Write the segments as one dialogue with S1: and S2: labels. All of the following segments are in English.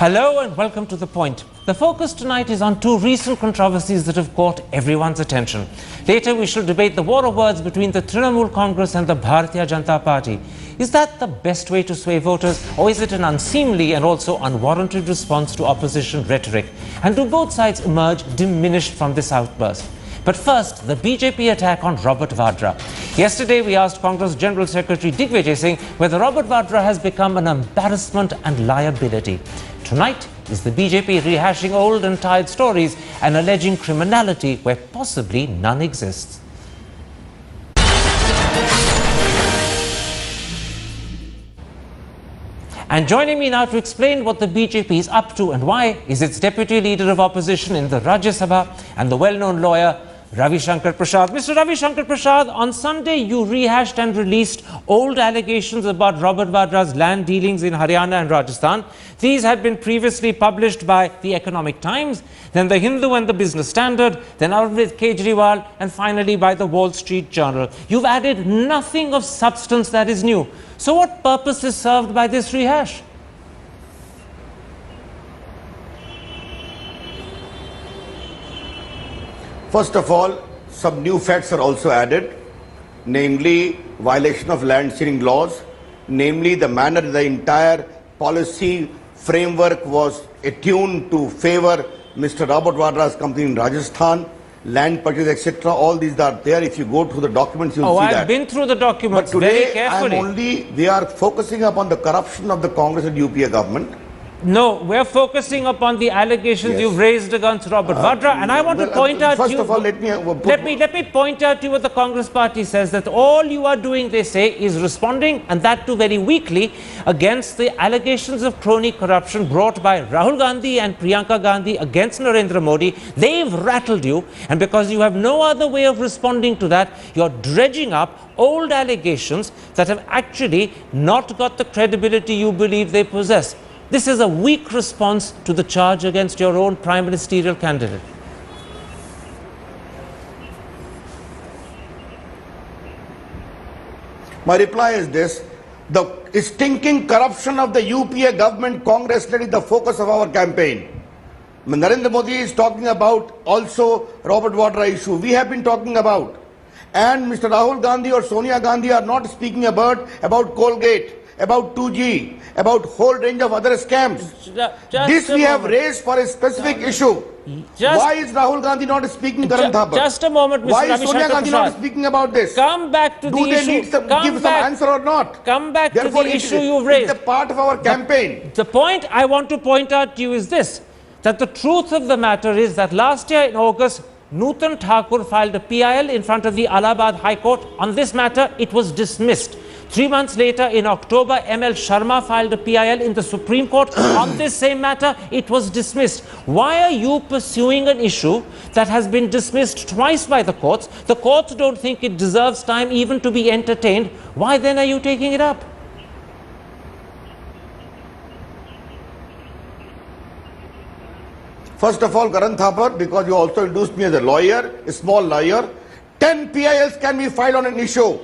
S1: Hello and welcome to The Point. The focus tonight is on two recent controversies that have caught everyone's attention. Later we shall debate the war of words between the Trinamool Congress and the Bharatiya Janata Party. Is that the best way to sway voters, or is it an unseemly and also unwarranted response to opposition rhetoric? And do both sides emerge diminished from this outburst? But first, the BJP attack on Robert Vadra. Yesterday, we asked Congress General Secretary Digvijay Singh whether Robert Vadra has become an embarrassment and liability. Tonight, is the BJP rehashing old and tired stories and alleging criminality where possibly none exists? And joining me now to explain what the BJP is up to and why is its Deputy Leader of Opposition in the Rajya Sabha and the well-known lawyer Ravi Shankar Prasad. Mr. Ravi Shankar Prasad, on Sunday you rehashed and released old allegations about Robert Vadra's land dealings in Haryana and Rajasthan. These had been previously published by the Economic Times, then the Hindu and the Business Standard, then Arvind Kejriwal, and finally by the Wall Street Journal. You've added nothing of substance that is new. So what purpose is served by this rehash?
S2: First of all, some new facts are also added, namely violation of land sharing laws, namely the manner the entire policy framework was attuned to favor Mr. Robert Vadra's company in Rajasthan, land purchase, etc. All these are there. If you go through the documents, you'll see that.
S1: I've been through the documents
S2: but today,
S1: very carefully.
S2: they are focusing upon the corruption of the Congress and UPA government.
S1: No, we're focusing upon the allegations you've raised against Robert Vadra, and I want to point out to you...
S2: First of all, let me
S1: point out to you what the Congress party says, that all you are doing, they say, is responding, and that too very weakly, against the allegations of crony corruption brought by Rahul Gandhi and Priyanka Gandhi against Narendra Modi. They've rattled you, and because you have no other way of responding to that, you're dredging up old allegations that have actually not got the credibility you believe they possess. This is a weak response to the charge against your own prime ministerial candidate.
S2: My reply is this: the stinking corruption of the UPA government Congress led is the focus of our campaign. Narendra Modi is talking about also Robert Vadra issue. We have been talking about. And Mr. Rahul Gandhi or Sonia Gandhi are not speaking about Colgate, about 2G, about whole range of other scams. This we have raised for a specific issue. Why is Rahul Gandhi not speaking, Karan Thapar?
S1: Just a moment, Mr.
S2: Why
S1: Ravi
S2: is Sonia
S1: Shankar
S2: Gandhi
S1: Prasad
S2: not speaking about this?
S1: Come back to the issue.
S2: Do they need to give some answer or not?
S1: Come back
S2: Therefore,
S1: to the issue you've raised.
S2: It's a part of our campaign.
S1: The point I want to point out to you is this, that the truth of the matter is that last year in August, Nutan Thakur filed a PIL in front of the Allahabad High Court. On this matter, it was dismissed. 3 months later, in October, ML Sharma filed a PIL in the Supreme Court. On this same matter, it was dismissed. Why are you pursuing an issue that has been dismissed twice by the courts? The courts don't think it deserves time even to be entertained. Why then are you taking it up?
S2: First of all, Karan Thapar, because you also introduced me as a lawyer, a small lawyer, 10 PILs can be filed on an issue.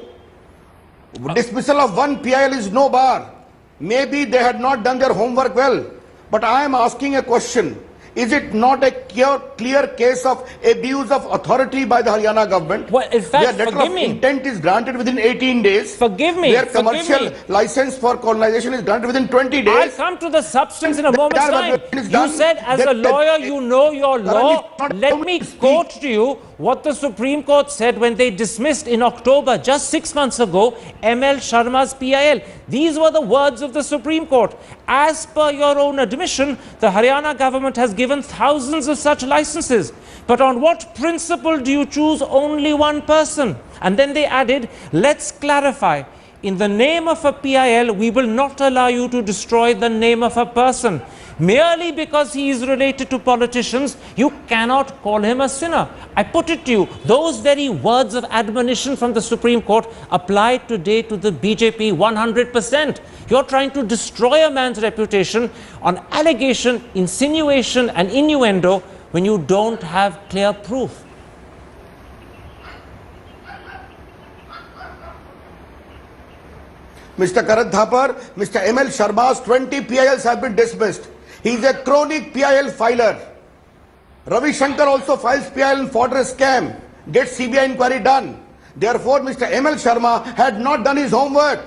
S2: Dismissal of one PIL is no bar. Maybe they had not done their homework well. But I am asking a question. Is it not a clear case of abuse of authority by the Haryana government?
S1: Well, in fact,
S2: their letter of intent is granted within 18 days.
S1: Forgive me.
S2: Their commercial license for colonization is granted within 20 days.
S1: I'll come to the substance in a moment's time. You said as a lawyer you know your law. Let me quote to you what the Supreme Court said when they dismissed in October, just 6 months ago, ML Sharma's PIL. These were the words of the Supreme Court. As per your own admission, the Haryana government has given thousands of such licenses. But on what principle do you choose only one person? And then they added, let's clarify. In the name of a PIL, we will not allow you to destroy the name of a person. Merely because he is related to politicians, you cannot call him a sinner. I put it to you, those very words of admonition from the Supreme Court apply today to the BJP 100%. You're trying to destroy a man's reputation on allegation, insinuation and innuendo when you don't have clear proof.
S2: Mr. Karan Thapar, Mr. ML Sharma's 20 PILs have been dismissed. He is a chronic PIL filer. Ravi Shankar also files PIL in fodder scam, gets CBI inquiry done. Therefore, Mr. ML Sharma had not done his homework,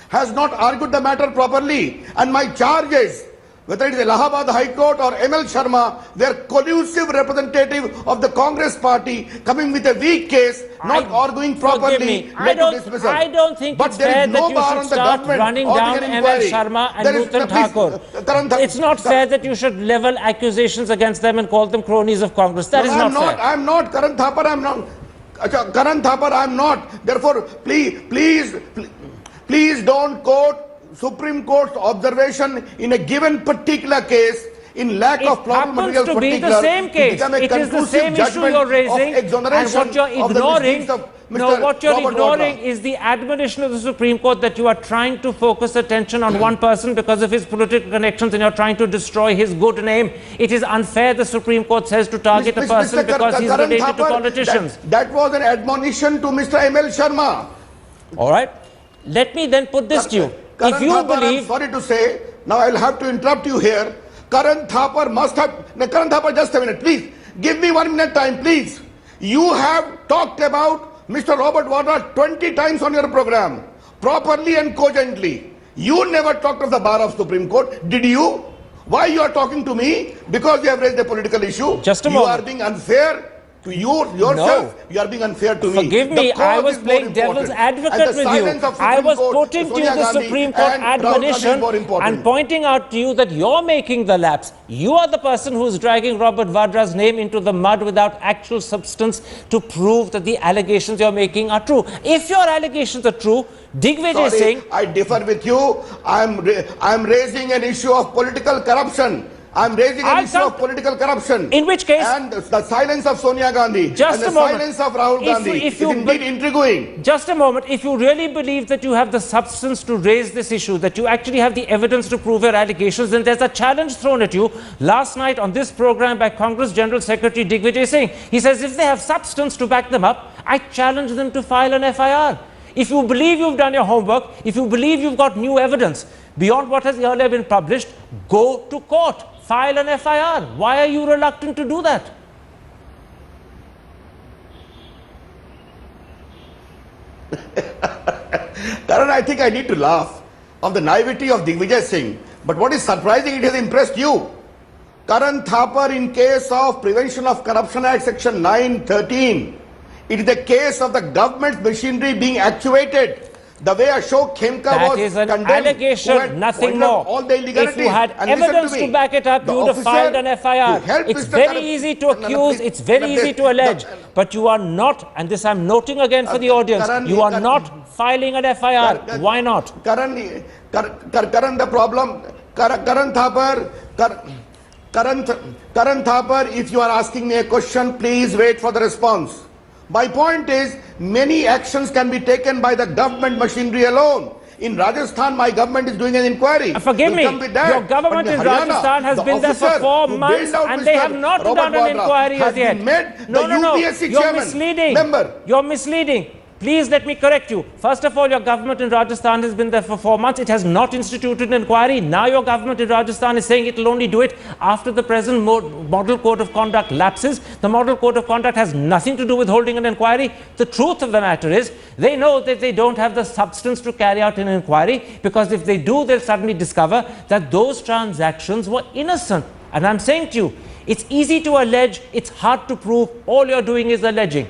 S2: has not argued the matter properly. And my charge is, whether it is Allahabad High Court or ML Sharma, they are collusive representative of the Congress party coming with a weak case, not arguing properly.
S1: I don't think
S2: but
S1: it's
S2: there
S1: fair
S2: is no
S1: that you
S2: bar
S1: should
S2: on the
S1: start
S2: government
S1: running
S2: or
S1: down
S2: the
S1: ML
S2: inquiry.
S1: Sharma and
S2: There is-
S1: Nutan
S2: please,
S1: Thakur. It's not fair that you should level accusations against them and call them cronies of Congress. That is not fair.
S2: I'm not. Karan Thapar, I'm not. Karan Thapar, I'm not. Therefore, please don't quote Supreme Court's observation in a given particular case in lack of plausible
S1: It
S2: material
S1: happens to be
S2: particular
S1: the same case.
S2: become a
S1: It is the
S2: conclusive
S1: same issue
S2: judgment
S1: you're
S2: of
S1: raising, and
S2: exoneration
S1: what you're
S2: of the
S1: ignoring.
S2: misdeeds of
S1: No,
S2: Mr.
S1: what you're
S2: Robert
S1: ignoring
S2: Vadra.
S1: is the admonition of the Supreme Court that you are trying to focus attention on one person because of his political connections, and you're trying to destroy his good name. It is unfair, the Supreme Court says, to target a person because he's
S2: Karan
S1: related to
S2: Thapar,
S1: politicians.
S2: That was an admonition to Mr. ML Sharma.
S1: All right. Let me then put this to you.
S2: Karan
S1: If you
S2: Thapar,
S1: believe...
S2: I'm sorry to say, now I'll have to interrupt you here. Karan Thapar must have... No, Karan Thapar, just a minute, please. Give me 1 minute time, please. You have talked about Mr. Robert Vadra 20 times on your program, properly and cogently. You never talked of the bar of Supreme Court, did you? Why you are talking to me? Because you have raised a political issue.
S1: Just a
S2: you
S1: moment.
S2: are being unfair to yourself.
S1: No.
S2: You are being unfair to me.
S1: Forgive me,
S2: The cause
S1: I was
S2: is
S1: playing
S2: more
S1: devil's
S2: important.
S1: advocate
S2: And the
S1: with
S2: silence
S1: you.
S2: of
S1: I
S2: Supreme
S1: was
S2: Court,
S1: putting to you
S2: Sonia
S1: the
S2: Gandhi
S1: Supreme Court
S2: and Rahul Gandhi is
S1: admonition
S2: more important.
S1: and pointing out to you that you're making the lapse. You are the person who is dragging Robert Vadra's name into the mud without actual substance to prove that the allegations you're making are true. If your allegations are true, Digvijay Singh...
S2: I differ with you. I'm raising an issue of political corruption. I'm raising an issue of political corruption.
S1: In which case...
S2: And the silence of Sonia Gandhi
S1: Just
S2: and
S1: a
S2: the
S1: moment.
S2: silence of Rahul Gandhi is indeed intriguing.
S1: Just a moment. If you really believe that you have the substance to raise this issue, that you actually have the evidence to prove your allegations, then there's a challenge thrown at you last night on this program by Congress General Secretary Digvijay Singh. He says if they have substance to back them up, I challenge them to file an FIR. If you believe you've done your homework, if you believe you've got new evidence beyond what has earlier been published, go to court. File an FIR. Why are you reluctant to do that?
S2: Karan, I think I need to laugh of the naivety of Digvijay Singh. But what is surprising, it has impressed you. Karan Thapar, in case of Prevention of Corruption Act Section 913, it is the case of the government machinery being actuated. The way Ashok Khemka was
S1: That is an
S2: condemned,
S1: allegation, nothing more.
S2: All the illegalities.
S1: If you had
S2: And listen
S1: evidence to back it up, you would have filed an FIR. It's very easy to accuse, it's very easy to allege, but you are not, and this I'm noting again for the audience, you are not filing an FIR. Why not?
S2: Karan, the problem, Karan Thapar, if you are asking me a question, please wait for the response. My point is, many actions can be taken by the government machinery alone. In Rajasthan, my government is doing an inquiry.
S1: Forgive me, your government in Rajasthan has been there for 4 months and they have not done an inquiry as yet. No, you're misleading. You're misleading. Please let me correct you. First of all, your government in Rajasthan has been there for 4 months. It has not instituted an inquiry. Now your government in Rajasthan is saying it will only do it after the present model code of conduct lapses. The model code of conduct has nothing to do with holding an inquiry. The truth of the matter is they know that they don't have the substance to carry out an inquiry, because if they do, they'll suddenly discover that those transactions were innocent. And I'm saying to you, it's easy to allege, it's hard to prove. All you're doing is alleging.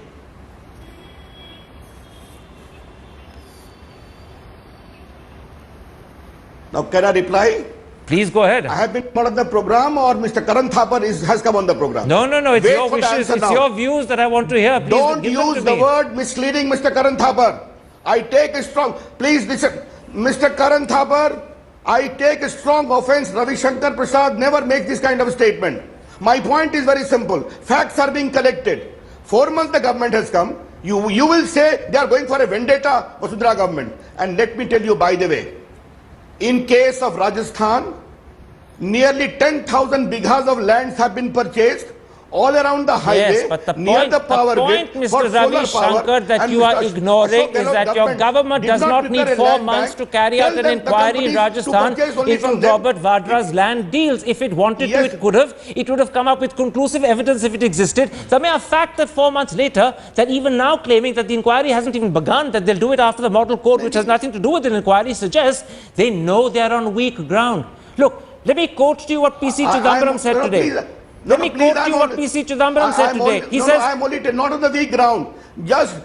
S2: Now, can I reply?
S1: Please go ahead.
S2: I have been part of the program, or Mr. Karan Thapar has come on the program?
S1: No, it's
S2: Wait
S1: your wishes, it's your views that I want to hear. Please
S2: don't use the word misleading, Mr. Karan Thapar. I take a strong, please listen, Mr. Karan Thapar, I take a strong offense. Ravi Shankar Prasad never makes this kind of statement. My point is very simple. Facts are being collected. 4 months the government has come. You will say they are going for a vendetta, Vasudhara government. And let me tell you, by the way, in case of Rajasthan, nearly 10,000 bighas of lands have been purchased all around the highway,
S1: Yes, but the
S2: near
S1: point,
S2: the power
S1: point,
S2: grid
S1: Mr.
S2: for
S1: Ravi
S2: solar
S1: Shankar,
S2: power,
S1: that
S2: and
S1: you are
S2: Mr.
S1: ignoring
S2: Ashok
S1: is
S2: Gehlot
S1: that your government
S2: did
S1: does not
S2: prepare
S1: need
S2: a
S1: 4
S2: land
S1: months
S2: bank.
S1: to carry
S2: Tell
S1: out an
S2: them the
S1: inquiry in
S2: companies to
S1: Rajasthan
S2: purchase only
S1: into
S2: from them.
S1: Robert Vadra's land deals. If it wanted to,
S2: Yes.
S1: it could have. It would have come up with conclusive evidence if it existed. The mere fact that 4 months later, that even now claiming that the inquiry hasn't even begun, that they'll do it after the model code, which has nothing to do with an inquiry, suggests they know they're on weak ground. Look, let me quote to you what PC Chidambaram said today. Let me quote to you what PC Chidambaram said today. He says,
S2: I'm only not on the weak ground. Just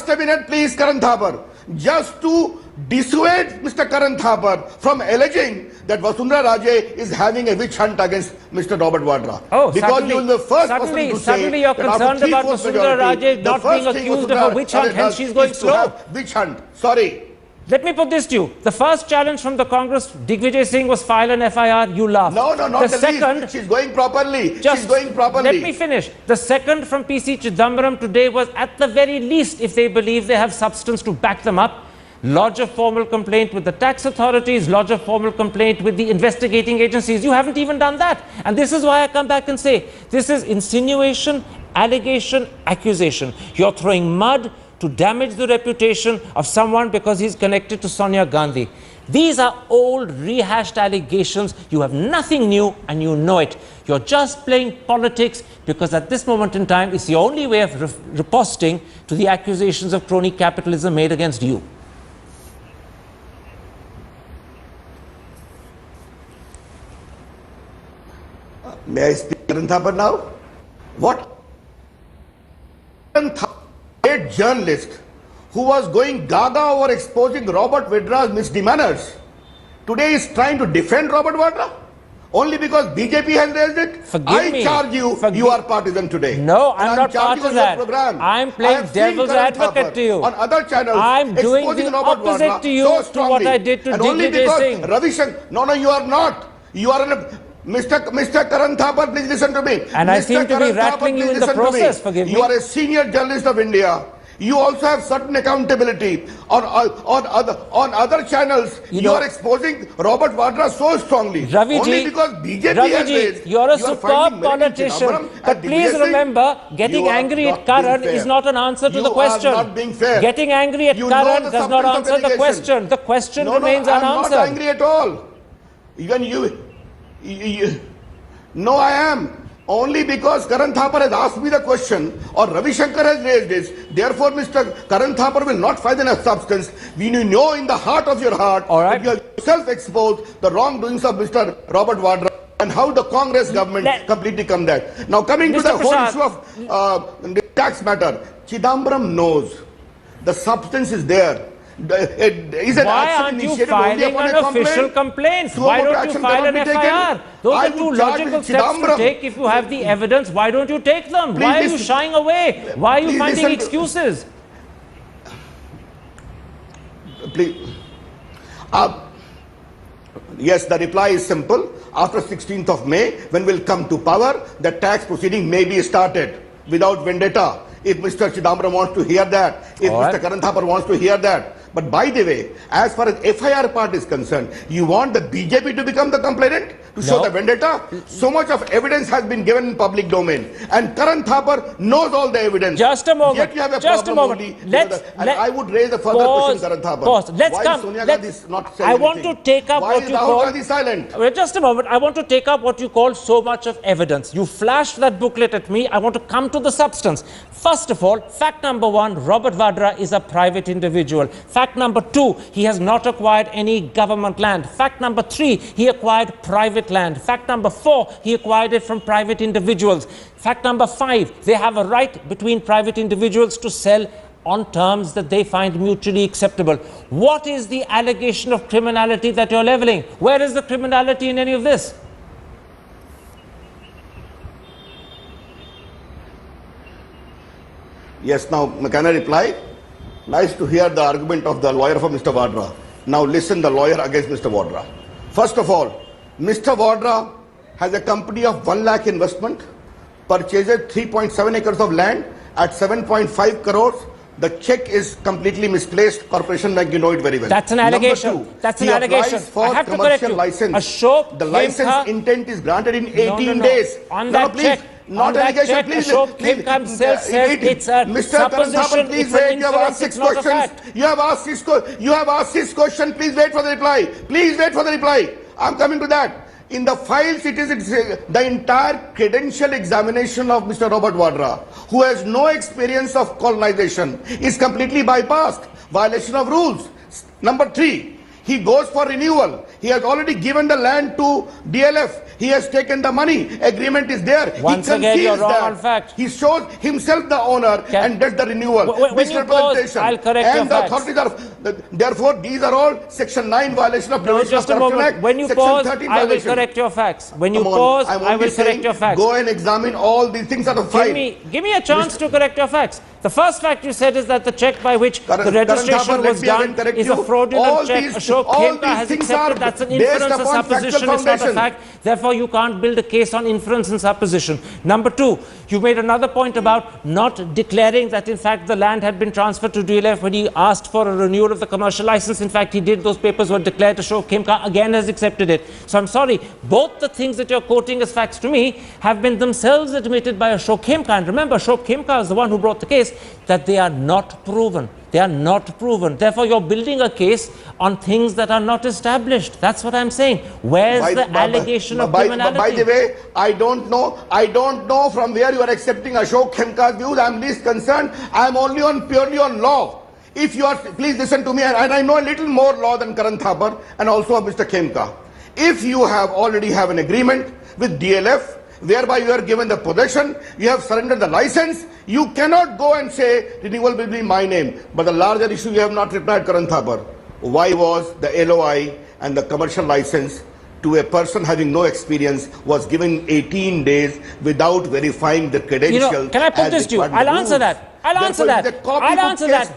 S2: a minute, please, Karan Thapar. Just to dissuade Mr. Karan Thapar from alleging that Vasundhara Raje is having a witch hunt against Mr. Robert Vadra.
S1: oh,
S2: because you will be the first person to say
S1: suddenly you're
S2: that after
S1: concerned about
S2: 3/4
S1: Vasundhara
S2: majority,
S1: Raje
S2: the
S1: not
S2: first
S1: being
S2: thing
S1: accused of a
S2: Vasundhara
S1: witch hunt,
S2: Raje
S1: hence
S2: does
S1: she's going
S2: is to
S1: slow.
S2: have witch hunt. Sorry.
S1: Let me put this to you. The first challenge from the Congress, Digvijay Singh, was file an FIR. You laughed.
S2: No, not
S1: the
S2: the
S1: second,
S2: least. She's going properly.
S1: Just
S2: She's going properly.
S1: let me finish. The second from PC Chidambaram today was, at the very least, if they believe they have substance to back them up, lodge a formal complaint with the tax authorities, lodge a formal complaint with the investigating agencies. You haven't even done that. And this is why I come back and say, this is insinuation, allegation, accusation. You're throwing mud to damage the reputation of someone because he's connected to Sonia Gandhi. These are old, rehashed allegations. You have nothing new and you know it. You're just playing politics because at this moment in time, it's the only way of riposting to the accusations of crony capitalism made against you.
S2: May I speak Karan Thapar now? What? Karan Thapar, a journalist who was going gaga over exposing Robert Vadra's misdemeanors, today is trying to defend Robert Vadra? Only because BJP has raised it?
S1: Forgive me.
S2: I charge you, you are partisan today.
S1: No,
S2: And
S1: I'm not part
S2: charging
S1: of
S2: on your
S1: that.
S2: program.
S1: I'm
S2: I
S1: playing
S2: have seen
S1: devil's
S2: Karan
S1: advocate
S2: Thapar
S1: to you.
S2: on other channels.
S1: I'm doing
S2: exposing
S1: the
S2: Robert
S1: opposite
S2: Vadra
S1: to you
S2: so
S1: to
S2: strongly.
S1: what I did to
S2: and only
S1: Digvijay
S2: because
S1: Singh.
S2: Ravi Shankar, no, you are not. You are Mr. Karan Thapar, please listen to me.
S1: And I seem to be rattling you in the process, forgive me.
S2: You are a senior journalist of India. You also have certain accountability on other channels. You are exposing Robert Vadra so strongly.
S1: Raviji,
S2: only because BJP has raised.
S1: you're a
S2: You are
S1: superb
S2: finding merit in
S1: politician.
S2: Chidambaram
S1: But
S2: and
S1: please
S2: Digvijay Singh.
S1: remember, getting
S2: You are
S1: angry at
S2: not being
S1: Karan
S2: fair.
S1: is not an answer to
S2: You
S1: the question.
S2: are not being fair.
S1: Getting angry at
S2: You know
S1: Karan
S2: the
S1: does not
S2: substance of
S1: answer the
S2: allegation.
S1: question. The question
S2: No,
S1: remains
S2: I'm
S1: unanswered.
S2: not angry at all. Even no, I am. Only because Karan Thapar has asked me the question or Ravi Shankar has raised this. Therefore, Mr. Karan Thapar will not find enough substance. We know in the heart of your heart
S1: All right.
S2: that you have yourself exposed the wrongdoings of Mr. Robert Vadra and how the Congress government completely come that. Now, coming to
S1: Mr.
S2: the whole
S1: Prasad.
S2: issue of the tax matter, Chidambaram knows the substance is there. Is an
S1: Why
S2: action
S1: aren't you
S2: initiated only
S1: filing
S2: upon
S1: an
S2: a
S1: official complaint? Why
S2: Suo motu
S1: don't you
S2: action
S1: file an
S2: cannot be taken.
S1: FIR? Those
S2: I
S1: are two
S2: would charge
S1: logical
S2: with
S1: steps to
S2: Chidambaram.
S1: take if you have the evidence. Why don't you take them?
S2: Please
S1: Why are you
S2: listen.
S1: shying away? Why are you
S2: Please
S1: finding
S2: listen to-
S1: excuses?
S2: Please. Yes, the reply is simple. After 16th of May, when we'll come to power, the tax proceeding may be started without vendetta. If Mr. Chidambaram wants to hear that, if
S1: All
S2: Mr.
S1: right.
S2: Karan Thapar wants to hear that. But by the way, as far as FIR part is concerned, you want the BJP to become the complainant to show
S1: No.
S2: the vendetta? So much of evidence has been given in public domain. And Karan Thapar knows all the evidence.
S1: Just a moment.
S2: Yet you have a
S1: Just a
S2: problem
S1: moment.
S2: only
S1: Let's-
S2: because and I would raise a further
S1: Pause.
S2: question, Karan Thapar.
S1: Pause. Let's
S2: Why
S1: come.
S2: Sonia
S1: let's-
S2: Gandhi is not saying
S1: I want
S2: anything?
S1: to take up
S2: Why
S1: what
S2: is
S1: you
S2: Rahul
S1: call.
S2: Gandhi silent?
S1: Wait, just a moment. I want to take up what you call so much of evidence. You flashed that booklet at me. I want to come to the substance. First of all, fact number one, Robert Vadra is a private individual. Fact number two, he has not acquired any government land. Fact number three, he acquired private land. Fact number four, he acquired it from private individuals. Fact number five, they have a right between private individuals to sell on terms that they find mutually acceptable. What is the allegation of criminality that you're leveling? Where is the criminality in any of this?
S2: Yes, now can I reply? Nice to hear the argument of the lawyer for Mr. Vadra. Now listen, the lawyer against Mr. Vadra. First of all, Mr. Vadra has a company of 1 lakh investment, purchases 3.7 acres of land at 7.5 crores The check is completely misplaced. Corporation Bank, you know it very well.
S1: That's an allegation.
S2: Number two,
S1: That's an
S2: he
S1: allegation.
S2: applies for
S1: I have to
S2: commercial
S1: correct you.
S2: license.
S1: Ashok
S2: The license
S1: Khemka-
S2: intent is granted in 18
S1: No.
S2: days.
S1: On
S2: No,
S1: that
S2: please.
S1: check,
S2: Not
S1: on that
S2: allegation,
S1: check,
S2: please.
S1: Ashok Khemka himself says it's a
S2: Mr. Karan
S1: supposition,
S2: Thapar, please
S1: it's an
S2: wait. You have
S1: inference,
S2: asked 6
S1: it's not a
S2: questions.
S1: fact.
S2: You have asked 6 questions. Please wait for the reply. Please wait for the reply. I'm coming to that. In the files, it's the entire credential examination of Mr. Robert Vadra, who has no experience of colonization, is completely bypassed. Violation of rules. Number 3, he goes for renewal. He has already given the land to DLF. He has taken the money. Agreement is there.
S1: Once
S2: he
S1: again, you're
S2: conceals
S1: wrong
S2: that.
S1: on fact.
S2: He shows himself the owner and does the renewal.
S1: When you pause, I'll correct
S2: and
S1: your
S2: the
S1: facts.
S2: authorities are, therefore, these are all Section 9 violation of
S1: No,
S2: Prevention of
S1: just a
S2: Corruption
S1: moment.
S2: Act,
S1: When you
S2: Section
S1: pause,
S2: 13
S1: I will
S2: violation.
S1: correct your facts. When you
S2: Come on,
S1: pause,
S2: I'm
S1: I
S2: only
S1: will correct
S2: saying,
S1: your facts.
S2: Go and examine all these things out of file.
S1: Give me a chance to correct your facts. The first fact you said is that the check by which
S2: Karan-
S1: the registration
S2: Karan Thapar,
S1: was
S2: let me again
S1: done
S2: correct
S1: is a
S2: you.
S1: fraudulent
S2: All
S1: check.
S2: these-
S1: Ashok
S2: all
S1: Khemka
S2: these
S1: has
S2: things
S1: accepted
S2: are
S1: that's an
S2: based
S1: inference, a
S2: upon
S1: supposition,
S2: factual
S1: it's not a
S2: foundation.
S1: fact. Therefore, you can't build a case on inference and supposition. Number 2, you made another point about not declaring that in fact the land had been transferred to DLF when he asked for a renewal of the commercial license. In fact, he did. Those papers were declared. Ashok Khemka again has accepted it. So I'm sorry, both the things that you're quoting as facts to me have been themselves admitted by Ashok Khemka. And remember, Ashok Khemka is the one who brought the case, that they are not proven. They are not proven. Therefore, you're building a case on things that are not established. That's what I'm saying. Where's the allegation of criminality?
S2: By the way, I don't know from where you are accepting Ashok Khemka's views. I'm least concerned. I'm only purely on law. If you are, please listen to me, and I know a little more law than Karan Thapar and also of Mr. Khemka. If you already have an agreement with DLF, whereby you are given the possession, you have surrendered the license, you cannot go and say renewal will be in my name. But the larger issue you have not replied, Karan Thapar. Why was the LOI and the commercial license to a person having no experience was given 18 days without verifying the credentials?
S1: Can I put this to you? I'll answer that. I'll answer that.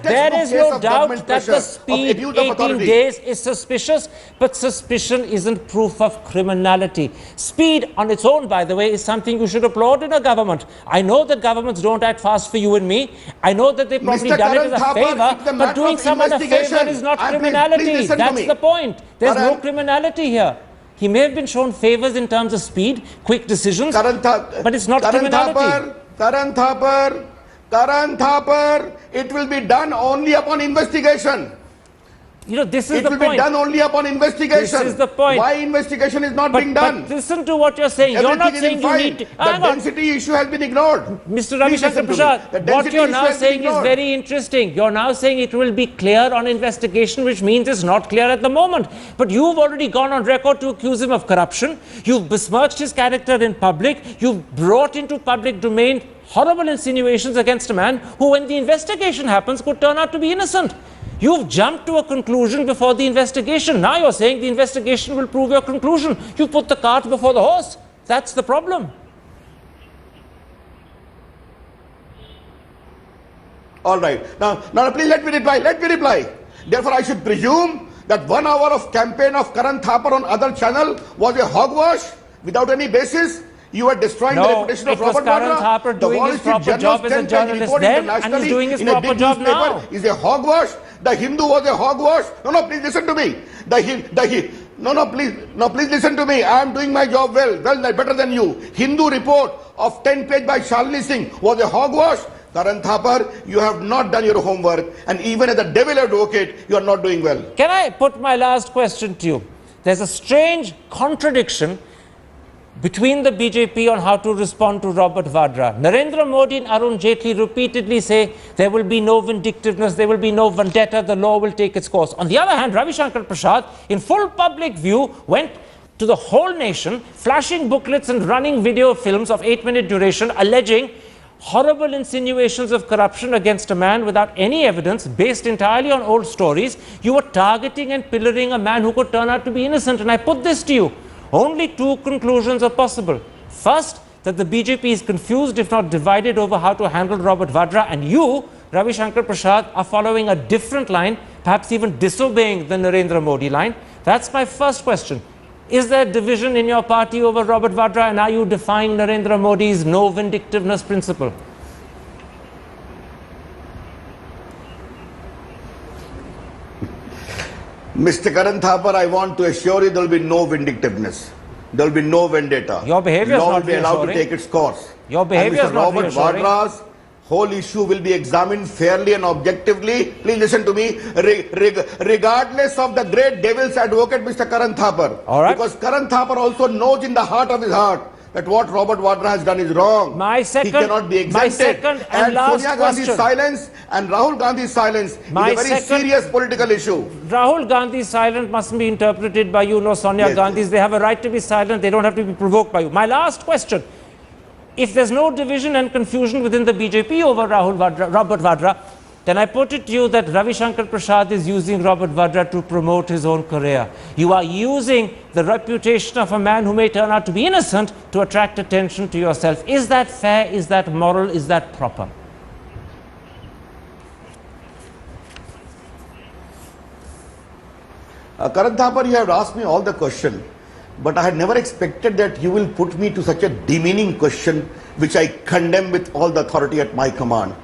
S1: There is no doubt that the speed 18 days is suspicious, but suspicion isn't proof of criminality. Speed on its own, by the way, is something you should applaud in a government. I know that governments don't act fast for you and me. I know that they probably
S2: Mr.
S1: done it as a
S2: Karan
S1: favor,
S2: Thapar,
S1: but doing someone a favor is not criminality.
S2: Please listen to
S1: That's
S2: me.
S1: the point. There's no
S2: Karan-
S1: criminality here. He may have been shown favors in terms of speed, quick decisions, but it's not criminality.
S2: Karan Thapar, it will be done only upon investigation.
S1: This is the point.
S2: It will be done only upon investigation.
S1: This is the point.
S2: Why investigation is not being done?
S1: But listen to what you're saying. You're not saying you need to...
S2: The density issue has been ignored.
S1: Mr. Ravi Shankar Prasad, what you're now saying is very interesting. You're now saying it will be clear on investigation, which means it's not clear at the moment. But you've already gone on record to accuse him of corruption. You've besmirched his character in public. You've brought into public domain horrible insinuations against a man who, when the investigation happens, could turn out to be innocent. You've jumped to a conclusion before the investigation. Now you're saying the investigation will prove your conclusion. You put the cart before the horse. That's the problem.
S2: All right. Now, please let me reply. Therefore, I should presume that 1 hour of campaign of Karan Thapar on other channel was a hogwash without any basis. You are destroying the reputation of Robert Vadra.
S1: No, it was Karan Thapar doing his proper job as a journalist then, and he's doing his proper job now.
S2: Is a hogwash. The Hindu was a hogwash. No, please listen to me. Please listen to me. I am doing my job well, better than you. Hindu report of 10 page by Shalini Singh was a hogwash. Karan Thapar, you have not done your homework, and even as a devil advocate, you are not doing well.
S1: Can I put my last question to you? There's a strange contradiction between the BJP on how to respond to Robert Vadra. Narendra Modi and Arun Jaitley repeatedly say there will be no vindictiveness, there will be no vendetta, the law will take its course. On the other hand, Ravi Shankar Prasad, in full public view, went to the whole nation, flashing booklets and running video films of 8-minute duration, alleging horrible insinuations of corruption against a man without any evidence, based entirely on old stories. You were targeting and pillaring a man who could turn out to be innocent. And I put this to you. Only 2 conclusions are possible. First, that the BJP is confused, if not divided, over how to handle Robert Vadra, and you, Ravi Shankar Prasad, are following a different line, perhaps even disobeying the Narendra Modi line. That's my first question. Is there division in your party over Robert Vadra, and are you defying Narendra Modi's no vindictiveness principle?
S2: Mr. Karan Thapar, I want to assure you there will be no vindictiveness. There will be no vendetta.
S1: Your behavior is
S2: Law
S1: not
S2: will be allowed to
S1: reassuring.
S2: take its course.
S1: Your behavior
S2: and
S1: is not
S2: Mr. Robert
S1: reassuring.
S2: Vadra's whole issue will be examined fairly and objectively. Please listen to me. Regardless of the great devil's advocate, Mr. Karan Thapar.
S1: All right.
S2: Because Karan Thapar also knows in the heart of his heart that what Robert Vadra has done is wrong.
S1: My second-
S2: he cannot be exempted.
S1: my second and last
S2: Sonia Gandhi's
S1: question.
S2: silence and Rahul Gandhi's silence
S1: My
S2: is a very
S1: second-
S2: serious political issue.
S1: Rahul Gandhi's silence mustn't be interpreted by you, nor Sonia
S2: Yes,
S1: Gandhi's. They have a right to be silent. They don't have to be provoked by you. My last question. If there's no division and confusion within the BJP over Robert Vadra, then I put it to you that Ravi Shankar Prasad is using Robert Vadra to promote his own career. You are using the reputation of a man who may turn out to be innocent to attract attention to yourself. Is that fair? Is that moral? Is that proper?
S2: Karan Thapar, you have asked me all the question, but I had never expected that you will put me to such a demeaning question, which I condemn with all the authority at my command.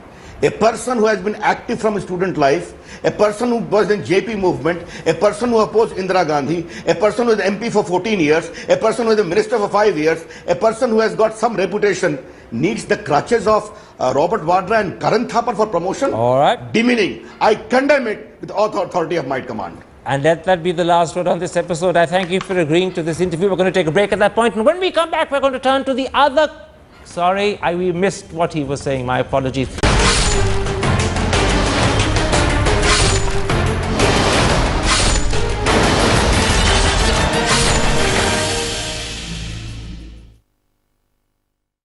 S2: A person who has been active from student life, a person who was in JP movement, a person who opposed Indira Gandhi, a person who was MP for 14 years, a person who was a minister for 5 years, a person who has got some reputation, needs the crutches of Robert Vadra and Karan Thapar for promotion?
S1: All right.
S2: Demeaning. I condemn it with all the authority of my command.
S1: And let that be the last word on this episode. I thank you for agreeing to this interview. We're going to take a break at that point. And when we come back, we're going to turn to the other... Sorry, we missed what he was saying. My apologies.